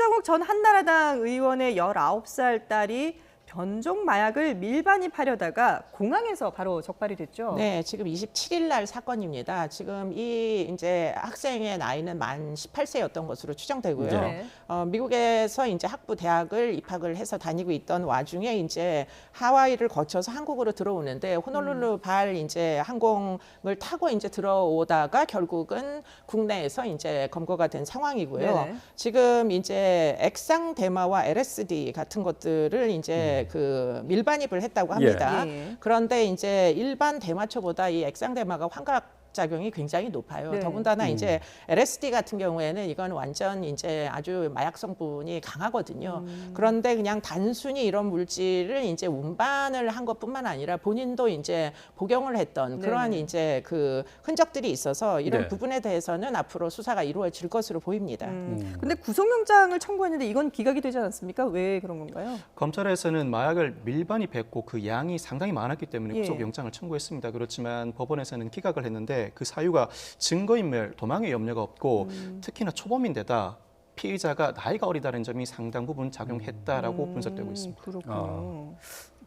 김상욱 전 한나라당 의원의 19살 딸이 변종 마약을 밀반입하려다가 공항에서 바로 적발이 됐죠. 네, 지금 27일 날 사건입니다. 지금 이 이제 학생의 나이는 만 18세였던 것으로 추정되고요. 네. 미국에서 이제 학부 대학을 입학을 해서 다니고 있던 와중에 이제 하와이를 거쳐서 한국으로 들어오는데 호놀룰루 발 이제 항공을 타고 이제 들어오다가 결국은 국내에서 이제 검거가 된 상황이고요. 네네. 지금 이제 액상 대마와 LSD 같은 것들을 이제 그 밀반입을 했다고 합니다. 예. 그런데 이제 일반 대마초보다 이 액상 대마가 환각 작용이 굉장히 높아요. 네. 더군다나 이제 LSD 같은 경우에는 이건 완전 이제 아주 마약 성분이 강하거든요. 그런데 그냥 단순히 이런 물질을 이제 운반을 한 것뿐만 아니라 본인도 이제 복용을 했던 그러한 네네. 이제 그 흔적들이 있어서 이런 네. 부분에 대해서는 앞으로 수사가 이루어질 것으로 보입니다. 근데 구속영장을 청구했는데 이건 기각이 되지 않았습니까? 왜 그런 건가요? 검찰에서는 마약을 밀반입했고 그 양이 상당히 많았기 때문에 예. 구속영장을 청구했습니다. 그렇지만 법원에서는 기각을 했는데 그 사유가 증거인멸, 도망의 염려가 없고 특히나 초범인데다 피의자가 나이가 어리다는 점이 상당 부분 작용했다라고 분석되고 있습니다. 그렇군요.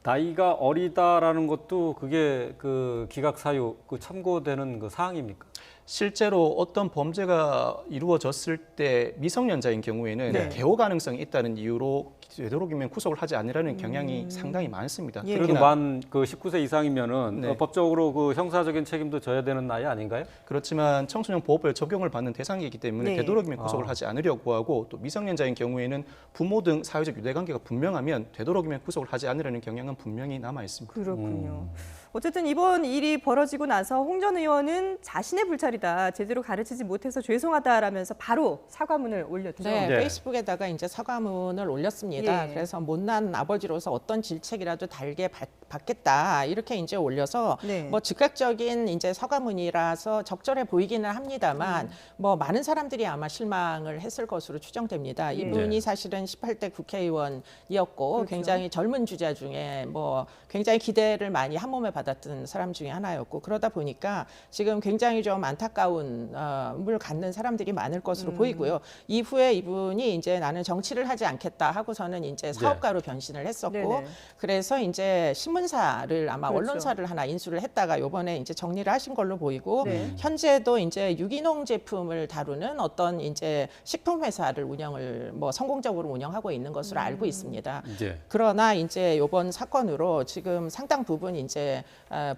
나이가 어리다라는 것도 그게 그 기각 사유 그 참고되는 그 사항입니까? 실제로 어떤 범죄가 이루어졌을 때 미성년자인 경우에는 네. 개호 가능성이 있다는 이유로 되도록이면 구속을 하지 않으려는 경향이 상당히 많습니다. 예. 그래도 특히나 만 그 19세 이상이면은 네. 법적으로 그 형사적인 책임도 져야 되는 나이 아닌가요? 그렇지만 청소년 보호법에 적용을 받는 대상이기 때문에 네. 되도록이면 구속을 하지 않으려고 하고 또 미성년자인 경우에는 부모 등 사회적 유대관계가 분명하면 되도록이면 구속을 하지 않으려는 경향은 분명히 남아 있습니다. 그렇군요. 어쨌든 이번 일이 벌어지고 나서 홍 전 의원은 자신의 불찰이다, 제대로 가르치지 못해서 죄송하다라면서 바로 사과문을 올렸죠. 네, 네. 페이스북에다가 이제 사과문을 올렸습니다. 예. 그래서 못난 아버지로서 어떤 질책이라도 달게 받겠다 이렇게 이제 올려서 네. 뭐 즉각적인 이제 사과문이라서 적절해 보이기는 합니다만 뭐 많은 사람들이 아마 실망을 했을 것으로 추정됩니다. 이분이 네. 사실은 18대 국회의원이었고 그렇죠. 굉장히 젊은 주자 중에 뭐 굉장히 기대를 많이 한 몸에 받았던 사람 중에 하나였고 그러다 보니까 지금 굉장히 좀 안타까운 물 갖는 사람들이 많을 것으로 보이고요. 이후에 이분이 이제 나는 정치를 하지 않겠다 하고서는 이제 사업가로 변신을 했었고 네네. 그래서 이제 신문사를 아마 그렇죠. 언론사를 하나 인수를 했다가 요번에 이제 정리를 하신 걸로 보이고 네. 현재도 이제 유기농 제품을 다루는 어떤 이제 식품 회사를 운영을 뭐 성공적으로 운영하고 있는 것으로 알고 있습니다. 네. 그러나 이제 이번 사건으로 지금 상당 부분 이제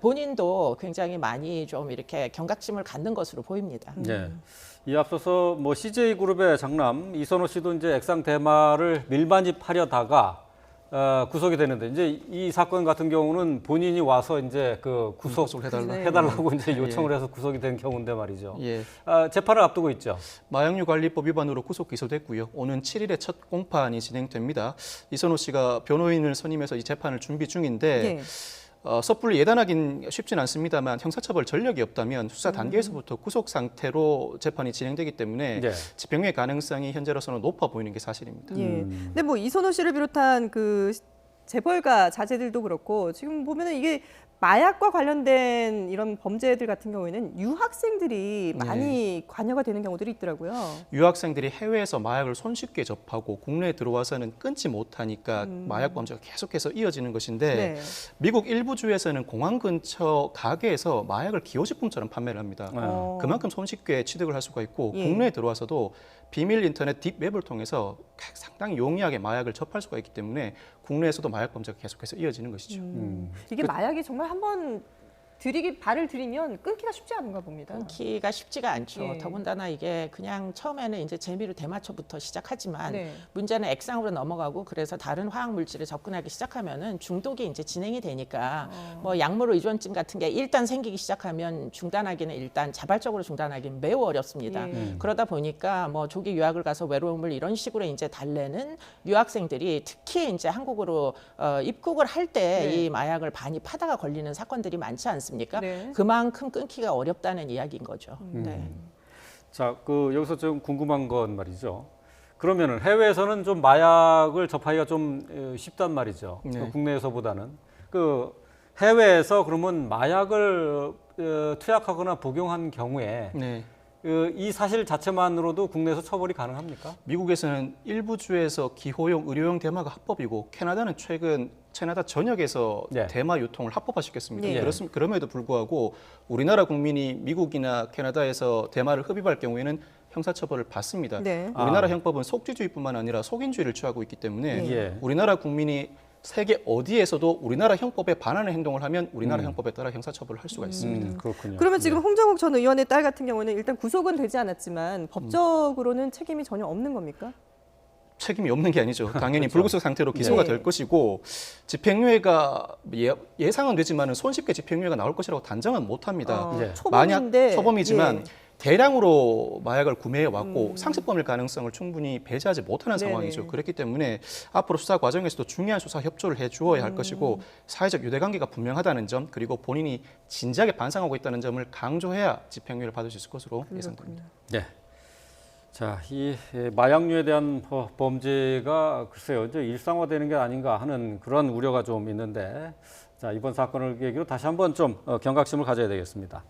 본인도 굉장히 많이 좀 이렇게 경각심을 갖는 것으로 보입니다. 네. 이 앞서서 뭐 CJ 그룹의 장남 이선호 씨도 이제 액상 대마를 밀반입하려다가 구속이 되는데 이제 이 사건 같은 경우는 본인이 와서 이제 그 구속을 해달라. 해달라고 이제 요청을 해서 구속이 된 경우인데 말이죠. 예. 재판을 앞두고 있죠. 마약류 관리법 위반으로 구속 기소됐고요. 오는 7일에 첫 공판이 진행됩니다. 이선호 씨가 변호인을 선임해서 이 재판을 준비 중인데 네. 섣불리 예단하긴 쉽진 않습니다만 형사처벌 전력이 없다면 수사 단계에서부터 구속 상태로 재판이 진행되기 때문에 네. 집행유예 가능성이 현재로서는 높아 보이는 게 사실입니다. 예. 근데 뭐 이선호 씨를 비롯한 그 재벌가 자제들도 그렇고 지금 보면은 이게 마약과 관련된 이런 범죄들 같은 경우에는 유학생들이 많이 관여가 되는 경우들이 있더라고요. 유학생들이 해외에서 마약을 손쉽게 접하고 국내에 들어와서는 끊지 못하니까 마약 범죄가 계속해서 이어지는 것인데 네. 미국 일부 주에서는 공항 근처 가게에서 마약을 기호식품처럼 판매를 합니다. 그만큼 손쉽게 취득을 할 수가 있고 예. 국내에 들어와서도 비밀 인터넷 딥웹을 통해서 상당히 용이하게 마약을 접할 수가 있기 때문에 국내에서도 마약 범죄가 계속해서 이어지는 것이죠. 이게 마약이 정말 한번 발을 들이면 끊기가 쉽지 않은가 봅니다. 끊기가 쉽지가 않죠. 예. 더군다나 이게 그냥 처음에는 이제 재미로 대마초부터 시작하지만 네. 문제는 액상으로 넘어가고 그래서 다른 화학 물질에 접근하기 시작하면은 중독이 이제 진행이 되니까 뭐 약물 의존증 같은 게 일단 생기기 시작하면 중단하기는 일단 자발적으로 중단하기는 매우 어렵습니다. 예. 그러다 보니까 뭐 조기 유학을 가서 외로움을 이런 식으로 이제 달래는 유학생들이 특히 이제 한국으로 입국을 할 때 이 네. 마약을 반입하다가 걸리는 사건들이 많지 않습니까? 네. 그만큼 끊기가 어렵다는 이야기인 거죠. 네. 자, 그 여기서 좀 궁금한 건 말이죠. 그러면은 해외에서는 좀 마약을 접하기가 좀 쉽단 말이죠. 네. 그 국내에서보다는 그 해외에서 그러면 마약을 투약하거나 복용한 경우에 네. 이 사실 자체만으로도 국내에서 처벌이 가능합니까? 미국에서는 일부 주에서 기호용, 의료용 대마가 합법이고 캐나다는 최근 캐나다 전역에서 네. 대마 유통을 합법화시켰습니다. 예. 그럼에도 불구하고 우리나라 국민이 미국이나 캐나다에서 대마를 흡입할 경우에는 형사처벌을 받습니다. 네. 우리나라 형법은 속죄주의뿐만 아니라 속인주의를 취하고 있기 때문에 예. 우리나라 국민이 세계 어디에서도 우리나라 형법에 반하는 행동을 하면 우리나라 형법에 따라 형사처벌을 할 수가 있습니다. 그렇군요. 그러면 지금 홍정욱 전 의원의 딸 같은 경우는 일단 구속은 되지 않았지만 법적으로는 책임이 전혀 없는 겁니까? 책임이 없는 게 아니죠. 당연히 그렇죠. 불구속 상태로 기소가 네. 될 것이고 집행유예가 예상은 되지만 손쉽게 집행유예가 나올 것이라고 단정은 못합니다. 예. 초범인데 만약 초범이지만 예. 대량으로 마약을 구매해 왔고 상습범일 가능성을 충분히 배제하지 못하는 네네. 상황이죠. 그렇기 때문에 앞으로 수사 과정에서도 중요한 수사 협조를 해주어야 할 것이고 사회적 유대관계가 분명하다는 점 그리고 본인이 진지하게 반성하고 있다는 점을 강조해야 집행유예를 받을 수 있을 것으로 예상됩니다. 네. 자, 이 마약류에 대한 범죄가 글쎄요, 이제 일상화되는 게 아닌가 하는 그런 우려가 좀 있는데, 자, 이번 사건을 계기로 다시 한번 좀 경각심을 가져야 되겠습니다.